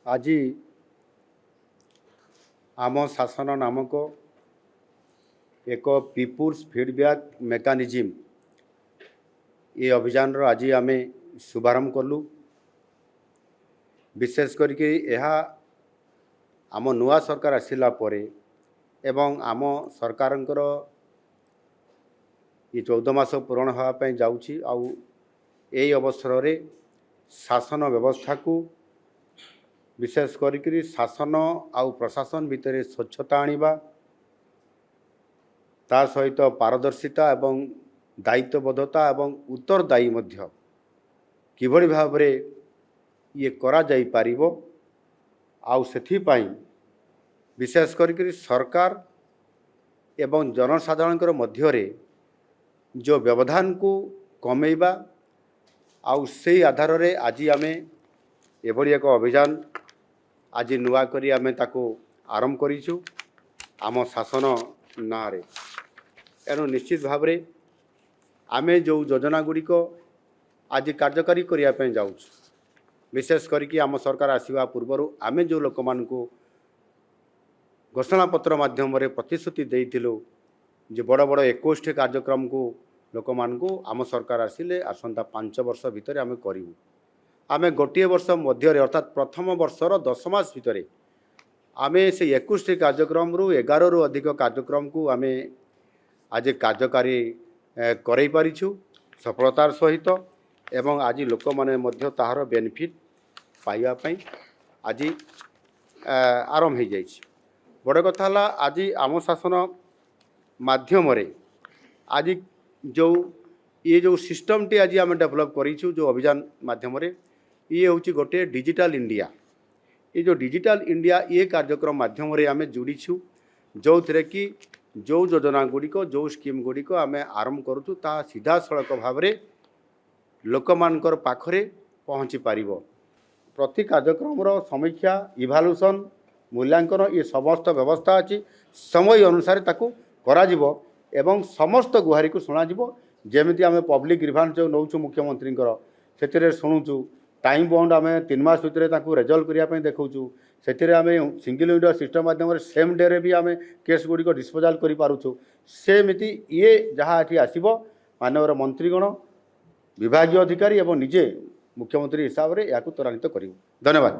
आज आम शासन नामक एक पीपुल्स फीडबैक मेकानिज्म ये अभियान आज आम शुभारंभ कलु। विशेष करके यह आम नुआ सरकार आसिला परे एवं आम सरकार ये 14 मास पूरण होगापी जाऊँगी आउ यही अवसर रे शासन व्यवस्था को विशेष करी शासन आउ प्रशासन भितर स्वच्छता आनिबा ता सहित पारदर्शिता एवं दायित्वबद्धता एवं उत्तरदायी मध्य किभली भाव रे ये करा जाई पारिबो आउ सेथिपाई विशेष करी सरकार एवं जनसाधारण मध्य रे जो व्यवधान को कमेबा आउ से आधार रे आज आमे एभली एक अभियान आज नुआ करी आमे ताको आरंभ करिछु आम शासन ना रे। एनु निश्चित भाव रे आमे जो योजना गुड़िक आज कार्यकारी करिया पे जाउछु। विशेष करके आम सरकार आसिबा पूर्वरु आमे जो लोक मान को घोषणा पत्र माध्यम रे प्रतिश्रुति देइथिलु जे बड़ बड़ 21 कार्यक्रम को लोक मान को आम सरकार आसिले आसंता 5 वर्ष भितर आमे करिवु। आमे गोटे वर्ष मध्य अर्थात प्रथम वर्षर 10 मास भितर आमे से 21 कार्यक्रम रु 11 रु अधिक कार्यक्रम को आमे आज कार्यकारी करई पारिछु सफलतार सहित एवं आज लोक माने मध्य ताहार बेनिफिट पाइबा पई आज आरंभ हो जाइछि। बड़ कथा हला आज आम शासन माध्यम रे आज जो ये जो सिस्टम टी आज आम डेवलप करिछु जो अभियान माध्यम रे ये हूँ गोटे डिजिटल इंडिया। ये जो डिजिटल इंडिया ये कार्यक्रम माध्यम रे आमे जुड़ीछु जो थे कि जो योजना गुड़िक जो स्कीम गुड़िक आमे आरंभ करूँ ता सीधा सड़क भाव रे लोक मानकर पाखरे पहुँची पारिबो। प्रति कार्यक्रम रो समीक्षा इभालुएसन मूल्यांकन ये समस्त व्यवस्था अच्छी समय अनुसार ताकू करा जिवो एवं समस्त गुहारी को शुणा जिवो। जेमिति आमे पब्लिक ग्रीवांस जो नौचु मुख्यमंत्री से शुणुचु टाइम बाउंड आम 3 मास भितर रेजल्ट करने देखु से आम सिंगल विंडो सिस्टम माध्यम सेम डे रे भी आम केस गुड़िक डिस्पोजाल करूँ। सेमती ये जहाँ ये आसब माननीय मंत्रीगण विभागीय अधिकारी एवं निजे मुख्यमंत्री हिसाब से या त्वरान्वित करूँ। धन्यवाद।